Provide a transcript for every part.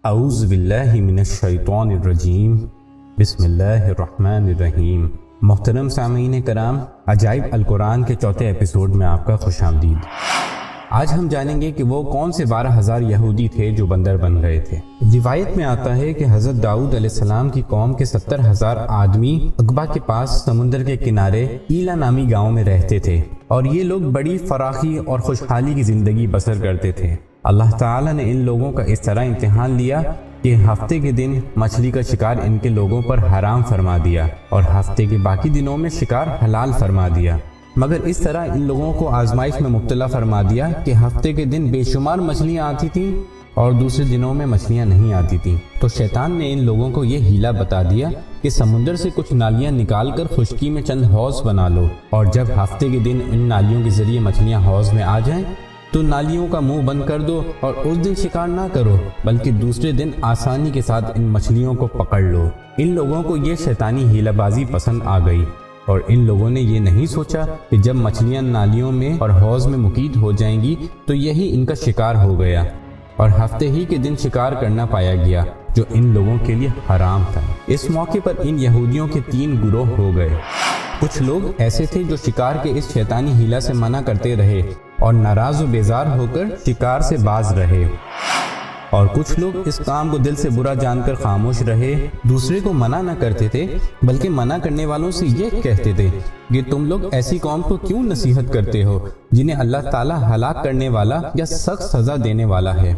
اعوذ باللہ من الشیطان الرجیم بسم اللہ الرحمن الرحیم۔ محترم سامعین کرام، عجائب القرآن کے چوتھے ایپیسوڈ میں آپ کا خوش آمدید۔ آج ہم جانیں گے کہ وہ کون سے 12,000 یہودی تھے جو بندر بن گئے تھے۔ روایت میں آتا ہے کہ حضرت داؤد علیہ السلام کی قوم کے 70,000 آدمی عقبہ کے پاس سمندر کے کنارے ایلا نامی گاؤں میں رہتے تھے، اور یہ لوگ بڑی فراخی اور خوشحالی کی زندگی بسر کرتے تھے۔ اللہ تعالیٰ نے ان لوگوں کا اس طرح امتحان لیا کہ ہفتے کے دن مچھلی کا شکار ان کے لوگوں پر حرام فرما دیا اور ہفتے کے باقی دنوں میں شکار حلال فرما دیا، مگر اس طرح ان لوگوں کو آزمائش میں مبتلا فرما دیا کہ ہفتے کے دن بے شمار مچھلیاں آتی تھیں اور دوسرے دنوں میں مچھلیاں نہیں آتی تھیں۔ تو شیطان نے ان لوگوں کو یہ ہیلا بتا دیا کہ سمندر سے کچھ نالیاں نکال کر خشکی میں چند حوض بنا لو، اور جب ہفتے کے دن ان نالیوں کے ذریعے مچھلیاں حوض میں آ جائیں تو نالیوں کا منہ بند کر دو اور اس دن شکار نہ کرو، بلکہ دوسرے دن آسانی کے ساتھ ان مچھلیوں کو پکڑ لو۔ ان لوگوں کو یہ شیطانی ہیلا بازی پسند آ گئی، اور ان لوگوں نے یہ نہیں سوچا کہ جب مچھلیاں نالیوں میں اور حوض میں مقید ہو جائیں گی تو یہی ان کا شکار ہو گیا، اور ہفتے ہی کے دن شکار کرنا پایا گیا جو ان لوگوں کے لیے حرام تھا۔ اس موقع پر ان یہودیوں کے 3 گروہ ہو گئے۔ کچھ لوگ ایسے تھے جو شکار کے اس شیطانی ہیلا سے منع کرتے رہے اور ناراض و بیزار ہو کر شکار سے باز رہے، اور کچھ لوگ اس کام کو دل سے برا جان کر خاموش رہے، دوسرے کو منع نہ کرتے تھے بلکہ منع کرنے والوں سے یہ کہتے تھے کہ تم لوگ ایسی قوم کو کیوں نصیحت کرتے ہو جنہیں اللہ تعالیٰ ہلاک کرنے والا یا سخت سزا دینے والا ہے۔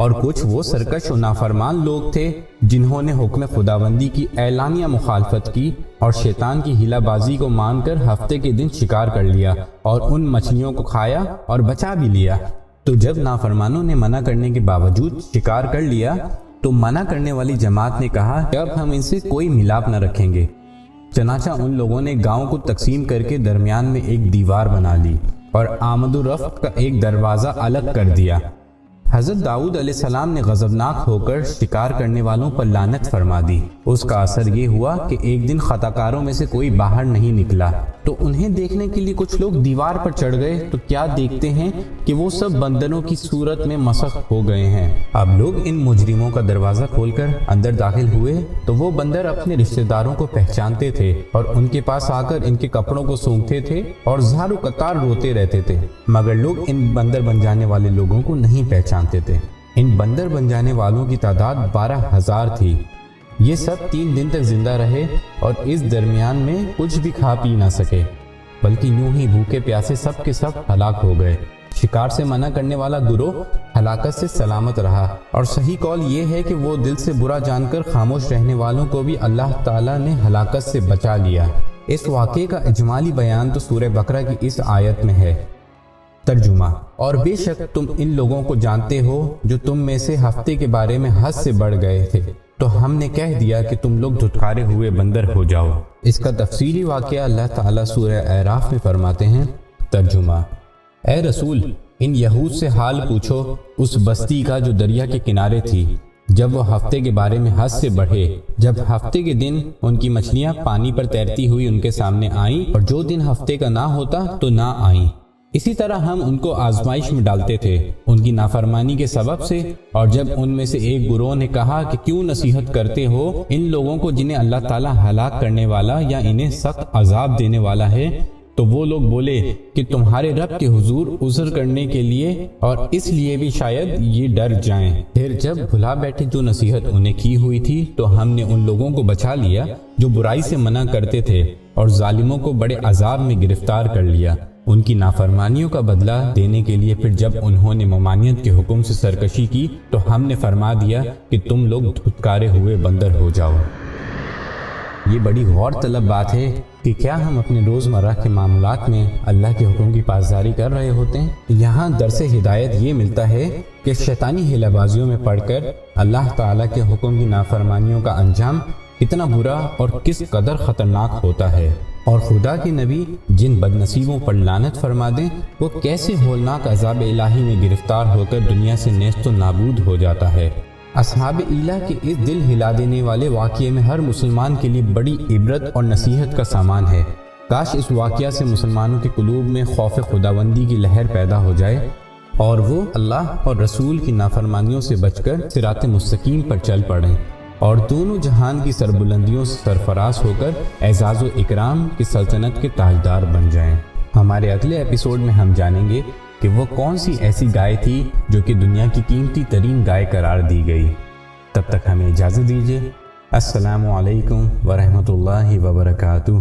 اور کچھ وہ سرکش و نافرمان لوگ تھے جنہوں نے حکم خداوندی کی اعلانیہ مخالفت کی اور شیطان کی ہیلا بازی کو مان کر ہفتے کے دن شکار کر لیا اور ان مچھلیوں کو کھایا اور بچا بھی لیا۔ تو جب نافرمانوں نے منع کرنے کے باوجود شکار کر لیا تو منع کرنے والی جماعت نے کہا کہ اب ہم ان سے کوئی ملاپ نہ رکھیں گے۔ چنانچہ ان لوگوں نے گاؤں کو تقسیم کر کے درمیان میں ایک دیوار بنا لی اور آمد و رفت کا ایک دروازہ الگ کر دیا۔ حضرت داؤد علیہ السلام نے غضبناک ہو کر شکار کرنے والوں پر لعنت فرما دی۔ اس کا اثر یہ ہوا کہ ایک دن خطا کاروں میں سے کوئی باہر نہیں نکلا، تو انہیں دیکھنے کے لیے کچھ لوگ دیوار پر چڑھ گئے تو کیا دیکھتے ہیں کہ وہ سب بندروں کی صورت میں مسخ ہو گئے ہیں۔ اب لوگ ان مجرموں کا دروازہ کھول کر اندر داخل ہوئے تو وہ بندر اپنے رشتہ داروں کو پہچانتے تھے اور ان کے پاس آ کر ان کے کپڑوں کو سونگھتے تھے اور زار و قطار روتے رہتے تھے، مگر لوگ ان بندر بن جانے والے لوگوں کو نہیں پہچانتے تھے۔ ان بندر بن جانے والوں کی تعداد 12,000 تھی۔ یہ سب 3 دن تک زندہ رہے اور اس درمیان میں کچھ بھی کھا پی نہ سکے، بلکہ یوں ہی بھوکے پیاسے سب کے سب ہلاک ہو گئے۔ شکار سے منع کرنے والا گروہ ہلاکت سے سلامت رہا، اور صحیح قول یہ ہے کہ وہ دل سے برا جان کر خاموش رہنے والوں کو بھی اللہ تعالیٰ نے ہلاکت سے بچا لیا۔ اس واقعے کا اجمالی بیان تو سورہ بقرہ کی اس آیت میں ہے۔ ترجمہ: اور بے شک تم ان لوگوں کو جانتے ہو جو تم میں سے ہفتے کے بارے میں حد سے بڑھ گئے تھے، تو ہم نے کہہ دیا کہ تم لوگ دھتکارے ہوئے بندر ہو جاؤ۔ اس کا تفصیلی واقعہ اللہ تعالیٰ سورہ اعراف میں فرماتے ہیں۔ ترجمہ: اے رسول، ان یہود سے حال پوچھو اس بستی کا جو دریا کے کنارے تھی، جب وہ ہفتے کے بارے میں حد سے بڑھے، جب ہفتے کے دن ان کی مچھلیاں پانی پر تیرتی ہوئی ان کے سامنے آئیں اور جو دن ہفتے کا نہ ہوتا تو نہ آئیں۔ اسی طرح ہم ان کو آزمائش میں ڈالتے تھے ان کی نافرمانی کے سبب سے، اور جب ان میں سے ایک گروہ نے کہا کہ کیوں نصیحت کرتے ہو ان لوگوں کو جنہیں اللہ تعالیٰ ہلاک کرنے والا یا انہیں سخت عذاب دینے والا ہے، تو وہ لوگ بولے کہ تمہارے رب کے حضور عذر کرنے کے لیے اور اس لیے بھی شاید یہ ڈر جائیں۔ پھر جب بھلا بیٹھے جو نصیحت انہیں کی ہوئی تھی تو ہم نے ان لوگوں کو بچا لیا جو برائی سے منع کرتے تھے، اور ظالموں کو بڑے عذاب میں گرفتار کر لیا ان کی نافرمانیوں کا بدلہ دینے کے لیے۔ پھر جب انہوں نے ممانعت کے حکم سے سرکشی کی تو ہم نے فرما دیا کہ تم لوگ دھتکارے ہوئے بندر ہو جاؤ۔ یہ بڑی غور طلب بات ہے کہ کیا ہم اپنے روزمرہ کے معاملات میں اللہ کے حکم کی پاسداری کر رہے ہوتے ہیں؟ یہاں درس ہدایت یہ ملتا ہے کہ شیطانی ہیلا بازیوں میں پڑھ کر اللہ تعالیٰ کے حکم کی نافرمانیوں کا انجام کتنا برا اور کس قدر خطرناک ہوتا ہے، اور خدا کے نبی جن بد نصیبوں پر لعنت فرما دیں وہ کیسے ہولناک عذاب الہی میں گرفتار ہو کر دنیا سے نیست و نابود ہو جاتا ہے۔ اصحاب ایلا کے اس دل ہلا دینے والے واقعے میں ہر مسلمان کے لیے بڑی عبرت اور نصیحت کا سامان ہے۔ کاش اس واقعہ سے مسلمانوں کے قلوب میں خوف خداوندی کی لہر پیدا ہو جائے اور وہ اللہ اور رسول کی نافرمانیوں سے بچ کر صراط مستقیم پر چل پڑیں اور دونوں جہان کی سربلندیوں سے سرفراز ہو کر اعزاز و اکرام کی سلطنت کے تاجدار بن جائیں۔ ہمارے اگلے ایپیسوڈ میں ہم جانیں گے کہ وہ کون سی ایسی گائے تھی جو کہ دنیا کی قیمتی ترین گائے قرار دی گئی۔ تب تک ہمیں اجازت دیجیے۔ السلام علیکم ورحمۃ اللہ وبرکاتہ۔